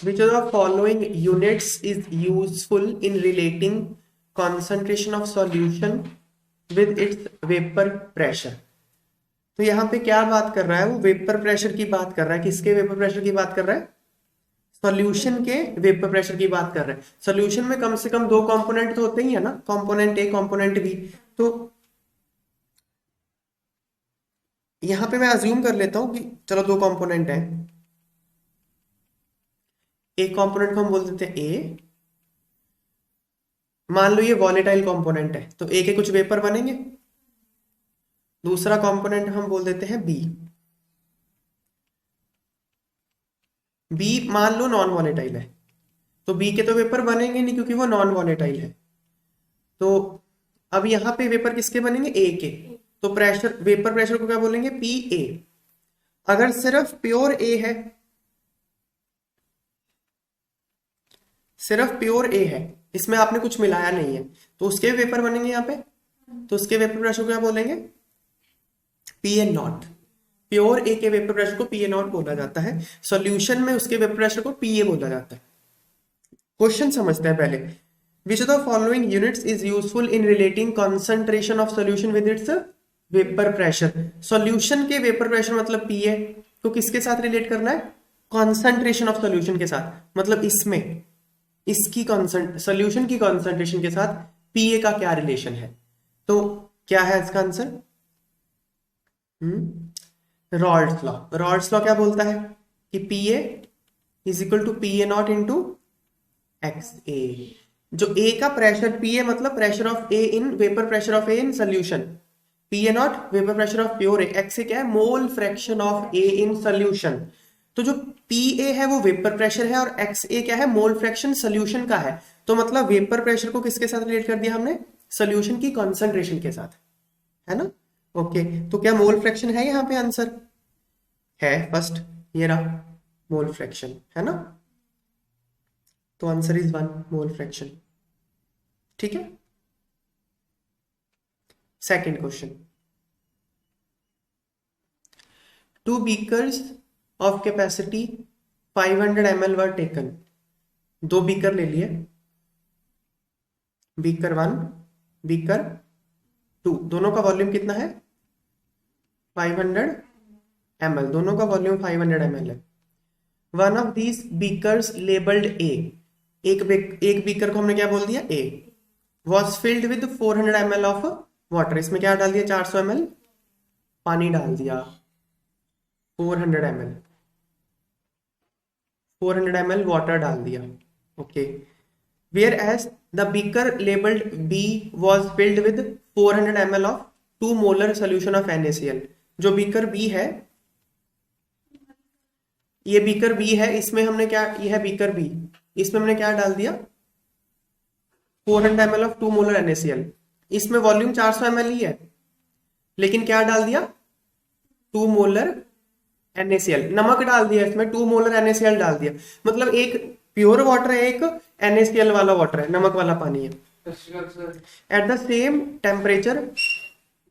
Which of the following units is useful in relating concentration of solution with its vapor pressure? तो यहाँ पे क्या बात कर रहा है वो? वेपर प्रेशर की बात कर रहा है। किसके वेपर प्रेशर की बात कर रहा है? सॉल्यूशन के वेपर प्रेशर की बात कर रहे हैं। सॉल्यूशन में कम से कम दो कंपोनेंट तो होते ही है ना, कंपोनेंट ए कंपोनेंट बी। तो यहां पे मैं अज्यूम कर लेता हूं कि चलो दो कंपोनेंट है। एक कंपोनेंट को हम बोल देते हैं ए। मान लो ये वॉलेटाइल कंपोनेंट है तो ए के कुछ वेपर बनेंगे। दूसरा कंपोनेंट हम बोल देते हैं बी। बी मान लो नॉन वॉलेटाइल है तो बी के तो वेपर बनेंगे नहीं क्योंकि वो नॉन वॉलेटाइल है। तो अब यहां पे वेपर किसके बनेंगे? ए के। तो प्रेशर, वेपर प्रेशर को क्या बोलेंगे? P A. अगर सिर्फ प्योर ए है, सिर्फ प्योर ए है, इसमें आपने कुछ मिलाया नहीं है, तो उसके वेपर बनेंगे यहाँ पे। तो उसके वेपर प्रेशर को क्या बोलेंगे? P A not. प्योर ए के वेपर प्रेशर को पी ए नॉट बोला जाता है। सॉल्यूशन में उसके वेपर प्रेशर को पी ए बोला जाता है। क्वेश्चन समझते हैं पहले। Which of the following units is useful in relating concentration of solution with its vapour pressure? Solution के वेपर प्रेशर मतलब पी ए को किसके साथ रिलेट करना है? कॉन्सेंट्रेशन ऑफ सॉल्यूशन के साथ। मतलब इसमें इसकी सॉल्यूशन की कॉन्सेंट्रेशन के साथ पीए का क्या रिलेशन है? तो क्या है इसका answer? Raoult's law. Raoult's law क्या बोलता है कि PA is equal to PA not into X A. जो ए का प्रेशर, पीए मतलब pressure of A in vapour pressure of A in solution, PA not vapour pressure of pure A, X A क्या है? Mole fraction of A in solution. तो जो P A है वो vapour pressure है और x A क्या है? मोल फ्रैक्शन सोल्यूशन का है। तो मतलब वेपर प्रेशर को किसके साथ रिलेट कर दिया हमने? सोल्यूशन की कॉन्सेंट्रेशन के साथ, है ना? ओके, तो क्या मोल फ्रैक्शन है यहाँ पे? आंसर है फर्स्ट, ये रहा मोल फ्रैक्शन, है ना? तो आंसर इज 1 मोल फ्रैक्शन। ठीक है। Second question. 2 beakers of capacity 500 ml were taken। दो बीकर ले लिए, बीकर 1, बीकर 2, दोनों का वॉल्यूम कितना है? 500 ml। दोनों का वॉल्यूम 500 ml है। One of these beakers labelled A. एक बीकर को हमने क्या बोल दिया? A. Was filled with 400 ml of water. इसमें क्या डाल दिया? 400 ml पानी डाल दिया। 400 ml, 400 ml वाटर डाल दिया। Okay, whereas the beaker labelled B was filled with 400 ml of 2 molar solution of NaCl। जो बीकर बी है, ये बीकर बी है, इसमें हमने क्या, ये है बीकर बी, इसमें हमने क्या डाल दिया? 400 ml ऑफ 2 मोलर NaCl। इसमें वॉल्यूम 400 ml ही है, लेकिन क्या डाल दिया? 2 मोलर NaCl। नमक डाल दिया इसमें, 2 मोलर NaCl डाल दिया। मतलब एक प्योर वाटर है, एक NaCl वाला वाटर है, नमक वाला पानी है। At the same temperature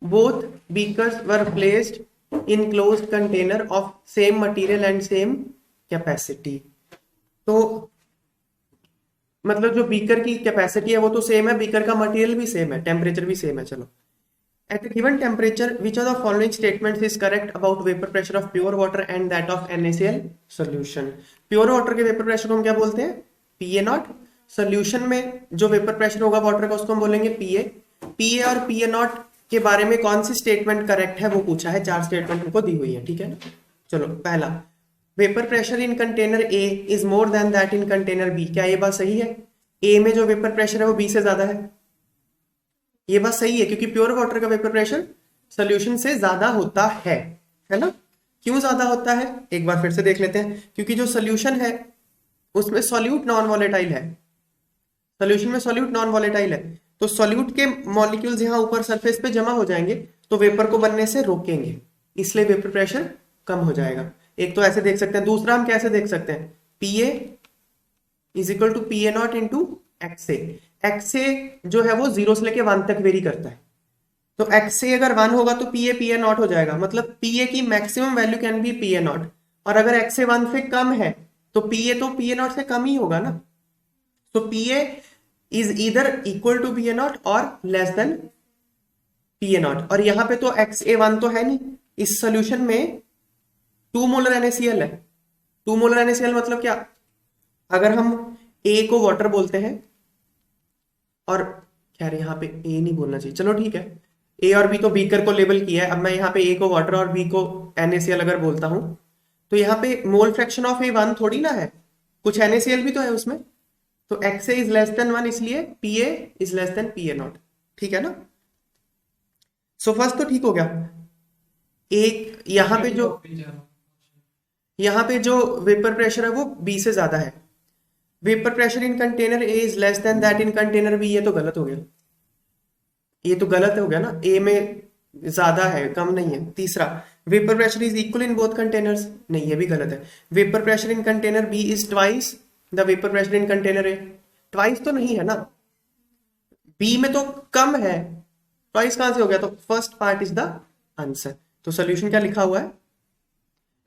both beakers were placed in closed container of same material and same capacity. तो मतलब जो बीकर की कैपेसिटी है वो तो सेम है, बीकर का मटेरियल भी सेम है, टेम्परेचर भी सेम है। चलो, at a given temperature which of the following statements is correct about vapor pressure of pure water and that of NaCl solution? Pure water के वेपर प्रेशर को हम क्या बोलते हैं? पीए नॉट। सोल्यूशन में जो वेपर प्रेशर होगा वाटर का उसको हम बोलेंगे पीए। पीए और पीए नॉट के बारे में कौन सी स्टेटमेंट करेक्ट है वो पूछा है। 4 स्टेटमेंट हमको दी हुई है, ठीक है ना? चलो, पहला, vapour pressure in container A is more than that in container B. क्या ये बात सही है? ए में जो वेपर प्रेशर है वो बी से ज्यादा है। ये बात सही है क्योंकि प्योर वाटर का वेपर प्रेशर सोल्यूशन से ज्यादा होता है ना? क्यों ज्यादा होता है एक बार फिर से देख लेते हैं। क्योंकि जो सोल्यूशन है उसमें सॉल्यूट नॉन वॉलेटाइल है, सोल्यूशन में सॉल्यूट नॉन वॉलेटाइल है, तो सॉल्यूट के मॉलिक्यूल्स यहाँ ऊपर सरफेस पे जमा हो जाएंगे तो वेपर को बनने से रोकेंगे, इसलिए वेपर प्रेशर कम हो जाएगा। एक तो ऐसे देख सकते हैं। दूसरा हम कैसे देख सकते हैं? P A is equal to PA not into X A. X A जो है वो 0 से लेके 1 तक वेरी करता है, तो एक्सए अगर 1 होगा तो पीए पीए नॉट हो जाएगा। मतलब पीए की maximum value can be PA nought, और अगर एक्सए 1 से कम है तो पीए तो पीए नॉट से कम ही होगा ना, तो P A is either equal to PA nought और लेस देन पीए नॉट। और यहाँ पे तो XA1 तो है नहीं, इस सोल्यूशन में 2 मोलर NaCl है। 2 मोलर NaCl मतलब क्या, अगर हम A को वाटर बोलते हैं, और यार यहाँ पे A नहीं बोलना चाहिए, चलो ठीक है, A और B तो बीकर को लेबल किया है, अब मैं यहाँ पे A को वाटर और B को NaCl अगर बोलता हूं, तो यहाँ पे मोल फ्रैक्शन ऑफ A1 थोड़ी ना है, कुछ NaCl भी तो है उसमें, तो XA इज लेस देन 1, इसलिए PA is less than PA not. ठीक है ना, सो फर्स्ट तो ठीक हो गया। एक यहाँ पे जो वेपर प्रेशर है वो B से ज्यादा है, vapour pressure in container A is less than that in container B, ये तो गलत हो गया, ये तो गलत हो गया ना, A में ज्यादा है कम नहीं है। तीसरा, vapour pressure is equal in both containers, नहीं ये भी गलत है, vapour pressure in container B is twice the vapour pressure in container A, twice तो नहीं है ना, B में तो कम है, ट्वाइस कहां से हो गया, तो first part is the answer. तो सोल्यूशन क्या लिखा हुआ है,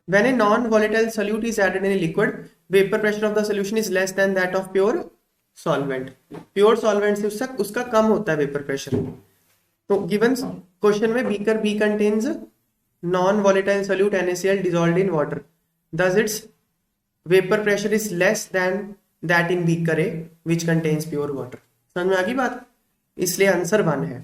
when a non-volatile solute is added in a liquid, vapor pressure of the solution is less than that of pure solvent, pure solvent से उसका कम होता है वेपर प्रेशर। तो गिवन क्वेश्चन में beaker B contains non-volatile solute NaCl dissolved in water, thus its vapor pressure is less than that in beaker A which contains pure water। समझ में आ गई बात, इसलिए आंसर 1 है।